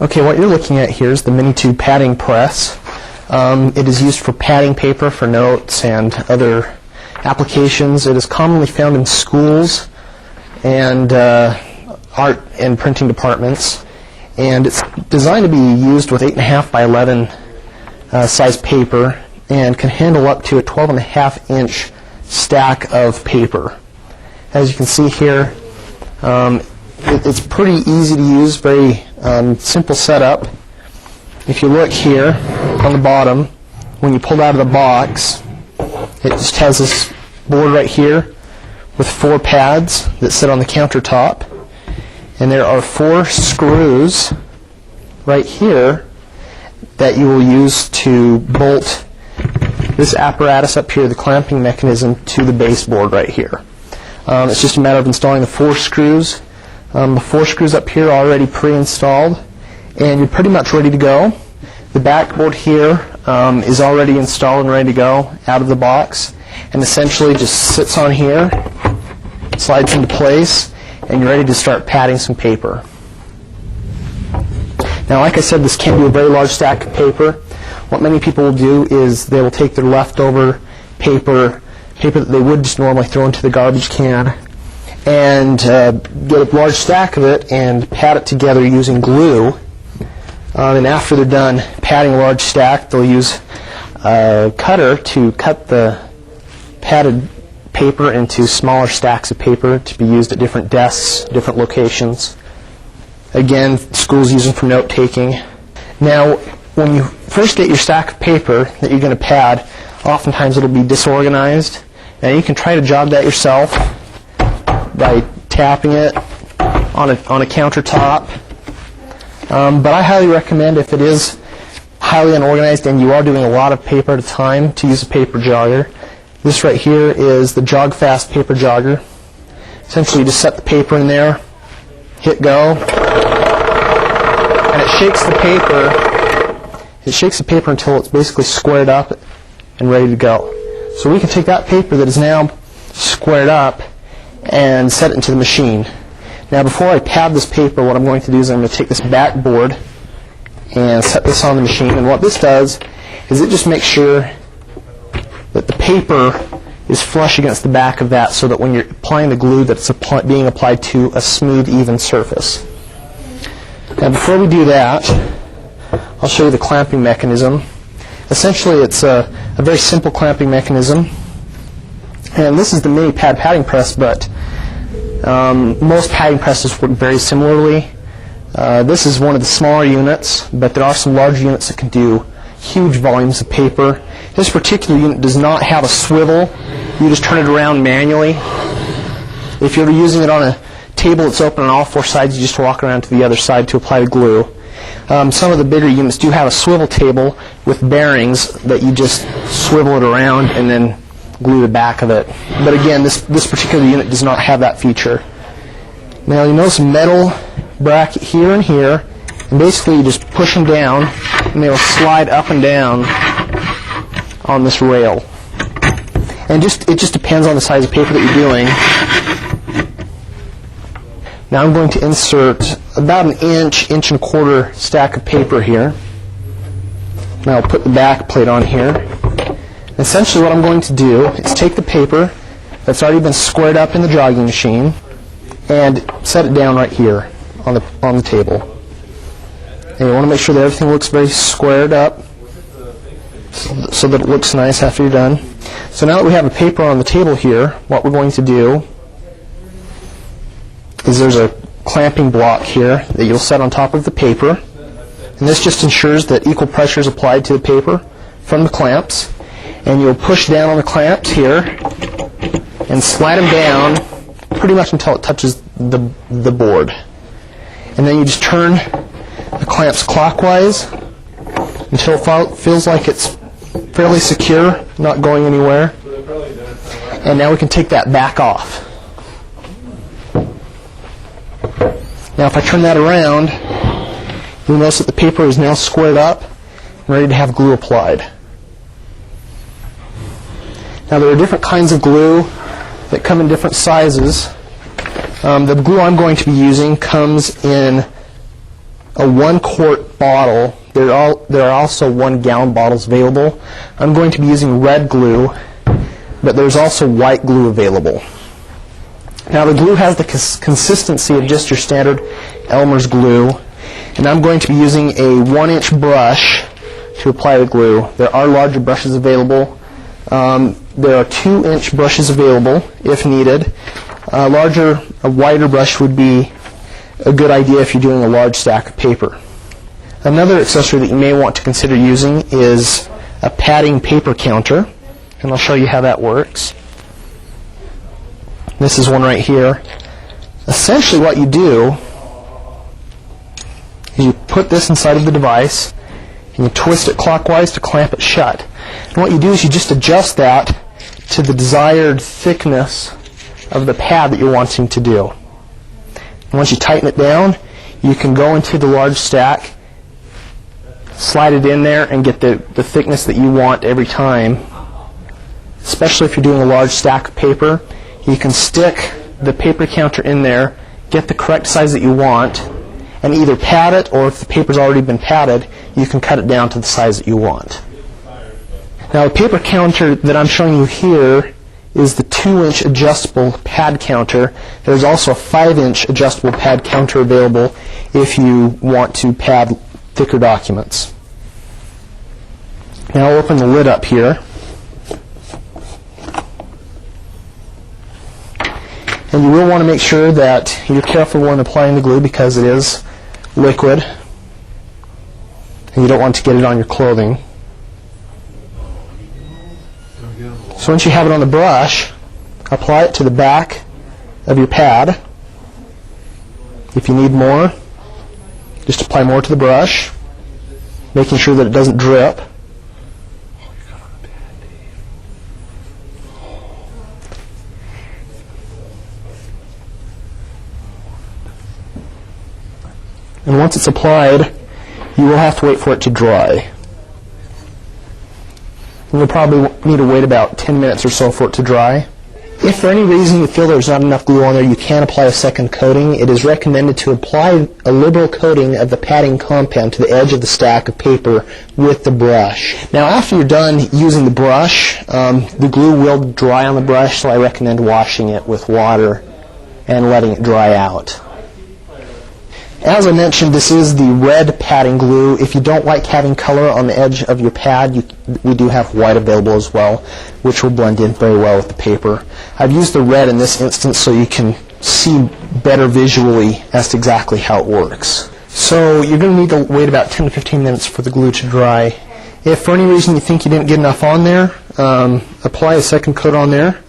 Okay, what you're looking at here is the mini tube padding press. It is used for padding paper for notes and other applications. It is commonly found in schools and art and printing departments, and it's designed to be used with 8.5 by 11 size paper and can handle up to a 12.5-inch stack of paper. As you can see here, it's pretty easy to use, very simple setup. If you look here on the bottom, when you pull it out of the box, it just has this board right here with 4 pads that sit on the countertop, and there are 4 screws right here that you will use to bolt this apparatus up here, the clamping mechanism, to the baseboard right here. It's just a matter of installing the 4 screws. The 4 screws up here are already pre-installed, and you're pretty much ready to go. The backboard here is already installed and ready to go out of the box, and essentially just sits on here, slides into place, and you're ready to start padding some paper. Now, like I said, this can be a very large stack of paper. What many people will do is they will take their leftover paper that they would just normally throw into the garbage can, and get a large stack of it and pad it together using glue. And after they're done padding a large stack, they'll use a cutter to cut the padded paper into smaller stacks of paper to be used at different desks, different locations. Again, schools use them for note-taking. Now, when you first get your stack of paper that you're going to pad, oftentimes it'll be disorganized. Now, you can try to jog that yourself by tapping it on a countertop. But I highly recommend, if it is highly unorganized and you are doing a lot of paper at a time, to use a paper jogger. This right here is the Jog Fast paper jogger. Essentially, you just set the paper in there, hit go, and it shakes the paper. It shakes the paper until it's basically squared up and ready to go. So we can take that paper that is now squared up and set it into the machine. Now, before I pad this paper, what I'm going to do is I'm going to take this backboard and set this on the machine. And what this does is it just makes sure that the paper is flush against the back of that, so that when you're applying the glue, that it's being applied to a smooth, even surface. Now, before we do that, I'll show you the clamping mechanism. Essentially, it's a very simple clamping mechanism. And this is the mini padding press, but most padding presses work very similarly. This is one of the smaller units, but there are some large units that can do huge volumes of paper. This particular unit does not have a swivel. You just turn it around manually. If you're using it on a table that's open on all 4 sides, you just walk around to the other side to apply the glue. Some of the bigger units do have a swivel table with bearings that you just swivel it around and then glue the back of it. But again, this particular unit does not have that feature. Now, you notice a metal bracket here and here, and basically you just push them down and they will slide up and down on this rail. And it just depends on the size of paper that you're doing. Now I'm going to insert about an inch and a quarter stack of paper here. Now I'll put the back plate on here. Essentially what I'm going to do is take the paper that's already been squared up in the jogging machine and set it down right here on the table. And you want to make sure that everything looks very squared up so that it looks nice after you're done. So now that we have a paper on the table here, what we're going to do is there's a clamping block here that you'll set on top of the paper. And this just ensures that equal pressure is applied to the paper from the clamps. And you'll push down on the clamps here and slide them down pretty much until it touches the board. And then you just turn the clamps clockwise until it feels like it's fairly secure, not going anywhere. And now we can take that back off. Now if I turn that around, you'll notice that the paper is now squared up and ready to have glue applied. Now there are different kinds of glue that come in different sizes. The glue I'm going to be using comes in a 1-quart bottle. There are also 1-gallon bottles available. I'm going to be using red glue, but there's also white glue available. Now the glue has the consistency of just your standard Elmer's glue, and I'm going to be using a 1-inch brush to apply the glue. There are larger brushes available. There are 2-inch brushes available if needed. A wider brush would be a good idea if you're doing a large stack of paper. Another accessory that you may want to consider using is a padding paper counter, and I'll show you how that works. This is one right here. Essentially what you do is you put this inside of the device and you twist it clockwise to clamp it shut. And what you do is you just adjust that to the desired thickness of the pad that you're wanting to do. And once you tighten it down, you can go into the large stack, slide it in there, and get the thickness that you want every time. Especially if you're doing a large stack of paper, you can stick the paper counter in there, get the correct size that you want, and either pad it, or if the paper's already been padded, you can cut it down to the size that you want. Now the paper counter that I'm showing you here is the 2-inch adjustable pad counter. There's also a 5-inch adjustable pad counter available if you want to pad thicker documents. Now I'll open the lid up here. And you will want to make sure that you're careful when applying the glue because it is liquid and you don't want to get it on your clothing. So once you have it on the brush, apply it to the back of your pad. If you need more, just apply more to the brush, making sure that it doesn't drip. And once it's applied, you will have to wait for it to dry. And you'll probably need to wait about 10 minutes or so for it to dry. If for any reason you feel there's not enough glue on there, you can apply a second coating. It is recommended to apply a liberal coating of the padding compound to the edge of the stack of paper with the brush. Now after you're done using the brush, the glue will dry on the brush, so I recommend washing it with water and letting it dry out. As I mentioned, this is the red padding glue. If you don't like having color on the edge of your pad, we do have white available as well, which will blend in very well with the paper. I've used the red in this instance so you can see better visually as to exactly how it works. So you're going to need to wait about 10 to 15 minutes for the glue to dry. If for any reason you think you didn't get enough on there, apply a second coat on there.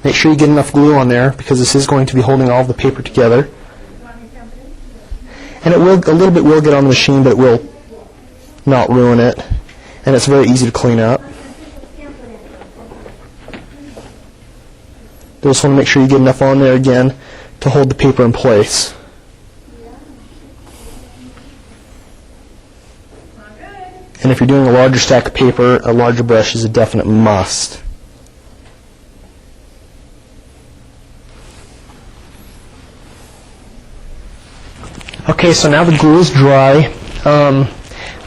Make sure you get enough glue on there because this is going to be holding all of the paper together. And a little bit will get on the machine, but it will not ruin it. And it's very easy to clean up. You just want to make sure you get enough on there again to hold the paper in place. And if you're doing a larger stack of paper, a larger brush is a definite must. Okay, so now the glue is dry.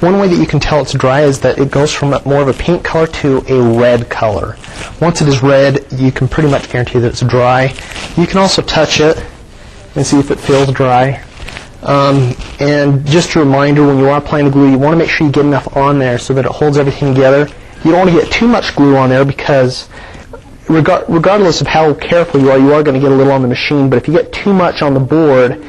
One way that you can tell it's dry is that it goes from more of a pink color to a red color. Once it is red, you can pretty much guarantee that it's dry. You can also touch it and see if it feels dry. And just a reminder, when you are applying the glue, you want to make sure you get enough on there so that it holds everything together. You don't want to get too much glue on there because regardless of how careful you are going to get a little on the machine, but if you get too much on the board,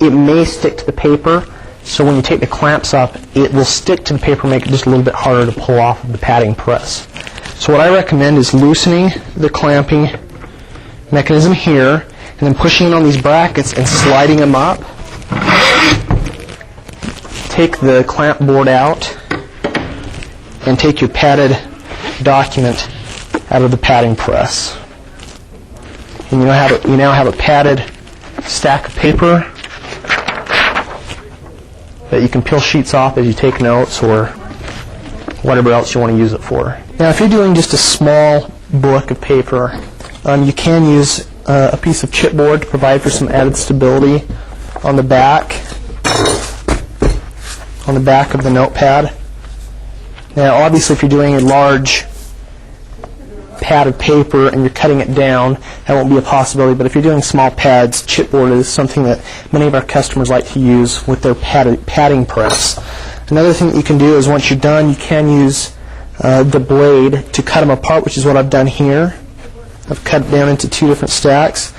it may stick to the paper, so when you take the clamps up, it will stick to the paper, make it just a little bit harder to pull off of the padding press. So what I recommend is loosening the clamping mechanism here, and then pushing it on these brackets and sliding them up. Take the clamp board out, and take your padded document out of the padding press. And you now have a padded stack of paper that you can peel sheets off as you take notes or whatever else you want to use it for. Now if you're doing just a small book of paper, you can use a piece of chipboard to provide for some added stability on the back. on the back of the notepad. Now obviously if you're doing a large pad of paper and you're cutting it down, that won't be a possibility, but if you're doing small pads, chipboard is something that many of our customers like to use with their padding press. Another thing that you can do is once you're done, you can use the blade to cut them apart, which is what I've done here. I've cut it down into 2 different stacks.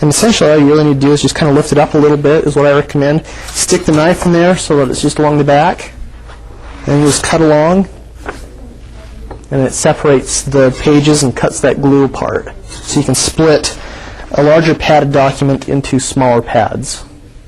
And essentially all you really need to do is just kind of lift it up a little bit is what I recommend. Stick the knife in there so that it's just along the back. And you just cut along. And it separates the pages and cuts that glue apart. So you can split a larger padded document into smaller pads.